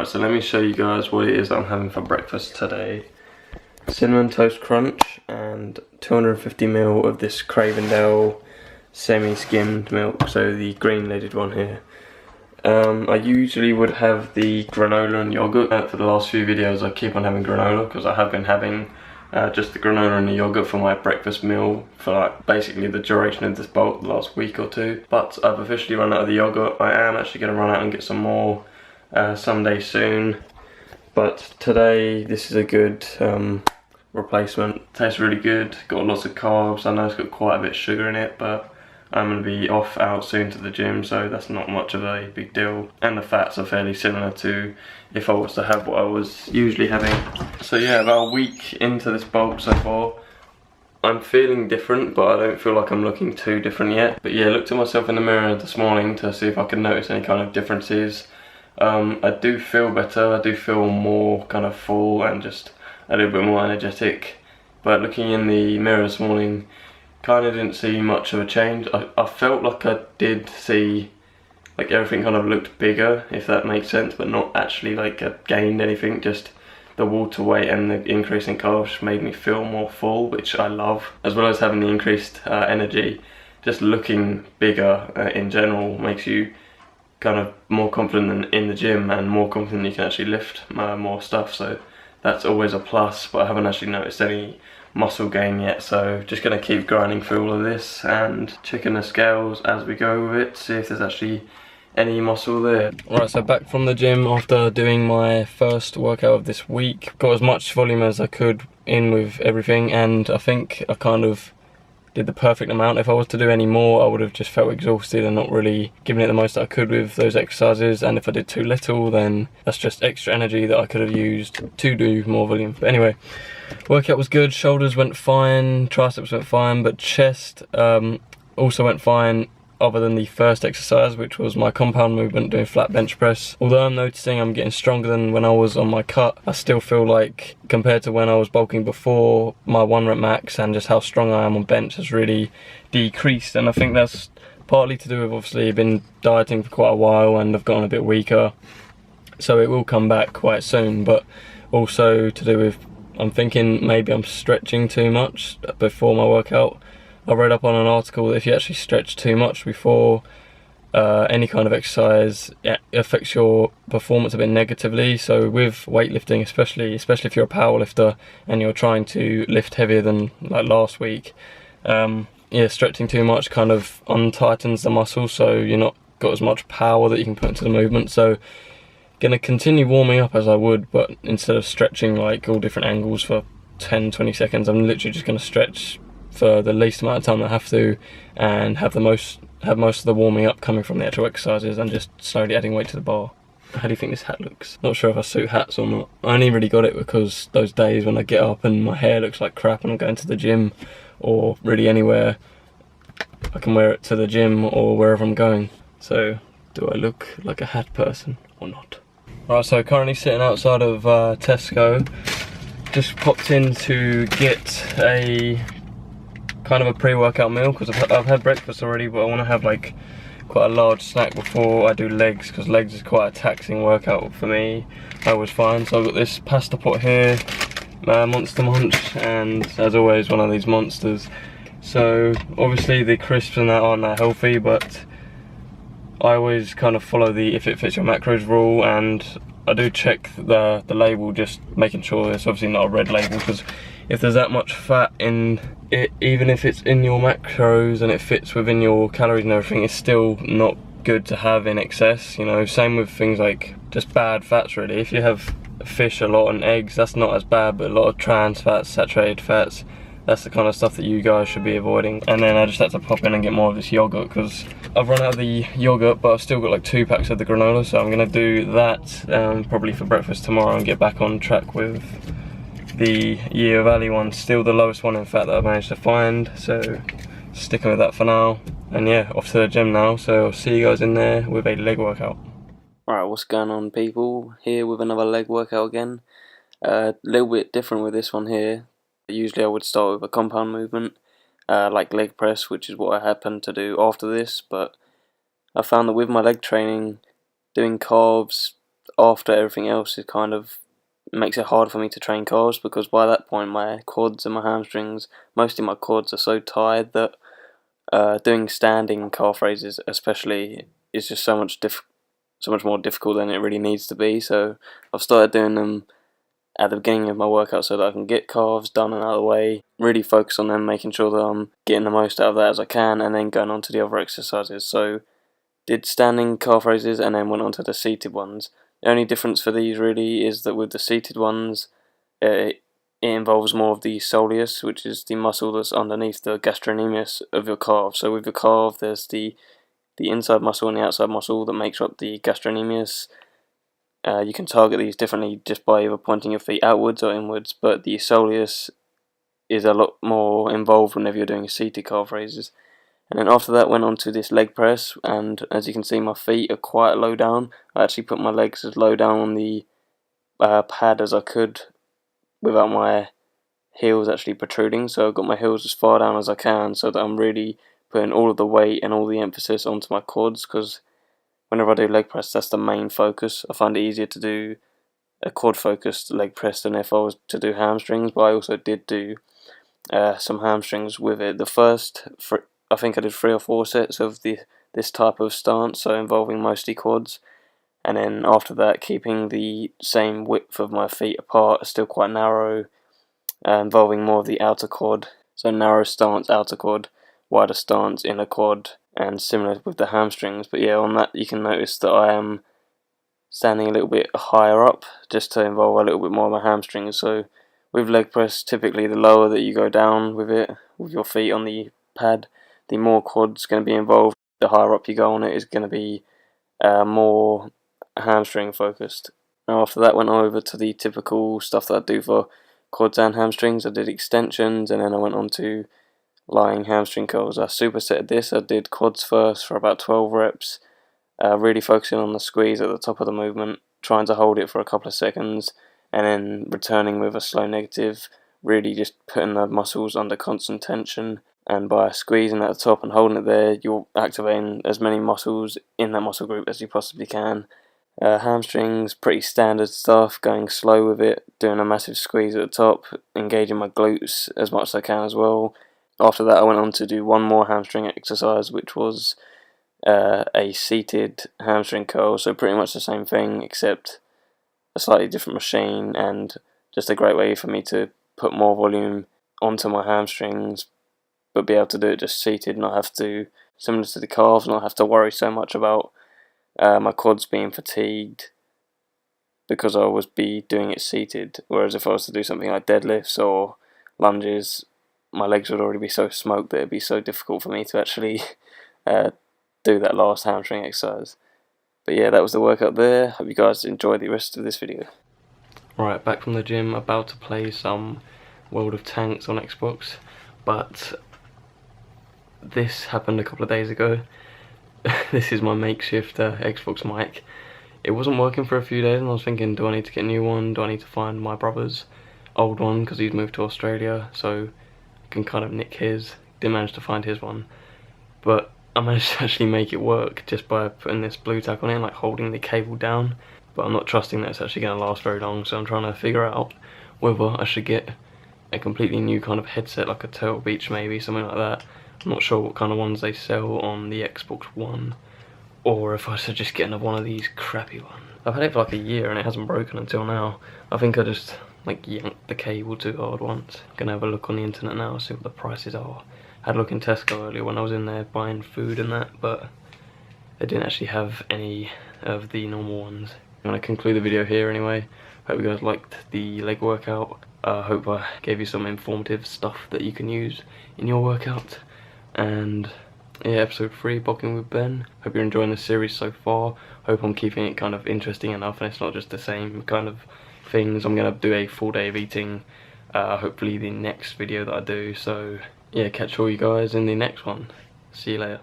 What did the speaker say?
Right, so let me show you guys what it is I'm having for breakfast today. Cinnamon Toast Crunch and 250ml of this Cravendale semi-skimmed milk, so the green lidded one here. I usually would have the granola and yogurt. For the last few videos I keep on having granola because I have been having just the granola and the yogurt for my breakfast meal for like basically the duration of this bulk, the last week or two. But I've officially run out of the yogurt. I am actually going to run out and get some more someday soon. But today this is a good replacement. Tastes really good, got lots of carbs. I know it's got quite a bit of sugar in it, but I'm going to be out soon to the gym, so that's not much of a big deal. And the fats are fairly similar to if I was to have what I was usually having. So yeah, about a week into this bulk so far, I'm feeling different, but I don't feel like I'm looking too different yet. But yeah, I looked at myself in the mirror this morning to see if I could notice any kind of differences. I do feel better, I do feel more kind of full and just a little bit more energetic. But looking in the mirror this morning, kind of didn't see much of a change. I felt like I did see, like everything kind of looked bigger, if that makes sense, but not actually like I gained anything. Just the water weight and the increase in carbs made me feel more full, which I love. As well as having the increased energy, just looking bigger in general makes you kind of more confident in the gym and more confident you can actually lift more stuff. So that's always a plus, but I haven't actually noticed any muscle gain yet, so just gonna keep grinding through all of this and checking the scales as we go with it, see if there's actually any muscle there. Alright, so back from the gym after doing my first workout of this week. Got as much volume as I could in with everything, and I think I kind of did the perfect amount. If I was to do any more, I would have just felt exhausted and not really given it the most that I could with those exercises. And if I did too little, then that's just extra energy that I could have used to do more volume. But anyway, workout was good. Shoulders went fine, triceps went fine, but chest also went fine, other than the first exercise, which was my compound movement doing flat bench press. Although I'm noticing I'm getting stronger than when I was on my cut, I still feel like compared to when I was bulking before, my 1 rep max and just how strong I am on bench has really decreased. And I think that's partly to do with obviously I've been dieting for quite a while and I've gotten a bit weaker, so it will come back quite soon, but also to do with, I'm thinking maybe I'm stretching too much before my workout. I read up on an article that if you actually stretch too much before any kind of exercise, it affects your performance a bit negatively. So with weightlifting, especially if you're a power lifter and you're trying to lift heavier than like last week, yeah, stretching too much kind of untightens the muscle, so you're not got as much power that you can put into the movement. So gonna continue warming up as I would, but instead of stretching like all different angles for 10-20 seconds, I'm literally just gonna stretch for the least amount of time I have to, and have most of the warming up coming from the actual exercises and just slowly adding weight to the bar. How do you think this hat looks? Not sure if I suit hats or not. I only really got it because those days when I get up and my hair looks like crap and I'm going to the gym, or really anywhere, I can wear it to the gym or wherever I'm going. So do I look like a hat person or not? Right, so currently sitting outside of Tesco. Just popped in to get a kind of a pre-workout meal because I've had breakfast already, but I want to have like quite a large snack before I do legs, because legs is quite a taxing workout for me. I always find. So I've got this pasta pot here, Monster Munch, and as always one of these monsters. So obviously the crisps and that aren't that healthy, but I always kind of follow the if it fits your macros rule, and I do check the label, just making sure it's obviously not a red label, because if there's that much fat in it, even if it's in your macros and it fits within your calories and everything, it's still not good to have in excess, you know. Same with things like just bad fats really. If you have fish a lot and eggs, that's not as bad, but a lot of trans fats, saturated fats, that's the kind of stuff that you guys should be avoiding. And then I just had to pop in and get more of this yogurt because I've run out of the yogurt, but I've still got like 2 packs of the granola, so I'm gonna do that probably for breakfast tomorrow and get back on track with the Year Valley one. Still the lowest one in fat that I've managed to find, so sticking with that for now. And yeah, off to the gym now, so I'll see you guys in there with a leg workout. Alright, what's going on people? Here with another leg workout again. A little bit different with this one here. Usually I would start with a compound movement, like leg press, which is what I happen to do after this, but I found that with my leg training, doing carbs, after everything else is kind of makes it hard for me to train calves, because by that point my quads and my hamstrings, mostly my quads, are so tired that doing standing calf raises especially is just so much more difficult than it really needs to be. So I've started doing them at the beginning of my workout so that I can get calves done and out of the way, really focus on them, making sure that I'm getting the most out of that as I can, and then going on to the other exercises. So did standing calf raises and then went on to the seated ones. The only difference for these really is that with the seated ones, it involves more of the soleus, which is the muscle that's underneath the gastrocnemius of your calf. So with your calf, there's the inside muscle and the outside muscle that makes up the gastrocnemius. You can target these differently just by either pointing your feet outwards or inwards, but the soleus is a lot more involved whenever you're doing seated calf raises. And then after that went on to this leg press, and as you can see my feet are quite low down. I actually put my legs as low down on the pad as I could without my heels actually protruding, so I've got my heels as far down as I can so that I'm really putting all of the weight and all the emphasis onto my quads, because whenever I do leg press, that's the main focus. I find it easier to do a quad focused leg press than if I was to do hamstrings, but I also did do some hamstrings with it. The first, I think I did 3 or 4 sets of this type of stance, so involving mostly quads, and then after that keeping the same width of my feet apart, still quite narrow, involving more of the outer quad. So narrow stance, outer quad, wider stance, inner quad, and similar with the hamstrings. But yeah, on that you can notice that I am standing a little bit higher up just to involve a little bit more of my hamstrings. So with leg press, typically the lower that you go down with it, with your feet on the pad, the more quad's going to be involved. The higher up you go on it is going to be more hamstring focused. Now after that went over to the typical stuff that I do for quads and hamstrings. I did extensions, and then I went on to lying hamstring curls. I supersetted this. I did quads first for about 12 reps, really focusing on the squeeze at the top of the movement, trying to hold it for a couple of seconds, and then returning with a slow negative, really just putting the muscles under constant tension. And by squeezing at the top and holding it there, you're activating as many muscles in that muscle group as you possibly can. Hamstrings, pretty standard stuff, going slow with it, doing a massive squeeze at the top, engaging my glutes as much as I can as well. After that I went on to do one more hamstring exercise, which was a seated hamstring curl, so pretty much the same thing except a slightly different machine, and just a great way for me to put more volume onto my hamstrings, but be able to do it just seated, not have to, similar to the calves, not have to worry so much about my quads being fatigued because I would be doing it seated. Whereas if I was to do something like deadlifts or lunges, my legs would already be so smoked that it'd be so difficult for me to actually do that last hamstring exercise. But yeah, that was the workout there. Hope you guys enjoy the rest of this video. Right, back from the gym, about to play some World of Tanks on Xbox, but this happened a couple of days ago. This is my makeshift Xbox mic. It wasn't working for a few days, and I was thinking, do I need to get a new one? Do I need to find my brother's old one, because he's moved to Australia, so I can kind of nick his. Didn't manage to find his one, but I managed to actually make it work just by putting this blue tack on it, like holding the cable down. But I'm not trusting that it's actually going to last very long, so I'm trying to figure out whether I should get a completely new kind of headset, like a Turtle Beach maybe, something like that. I'm not sure what kind of ones they sell on the Xbox One, or if I should just get another one of these crappy ones. I've had it for like a year and it hasn't broken until now. I think I just like yanked the cable too hard once. Gonna have a look on the internet now, see what the prices are. I had a look in Tesco earlier when I was in there buying food and that, but they didn't actually have any of the normal ones. I'm gonna conclude the video here anyway. Hope you guys liked the leg workout. Hope I gave you some informative stuff that you can use in your workout. And yeah, episode 3, Bulking with Ben. Hope you're enjoying this series so far. Hope I'm keeping it kind of interesting enough and it's not just the same kind of things. I'm going to do a full day of eating, hopefully the next video that I do. So yeah, catch all you guys in the next one. See you later.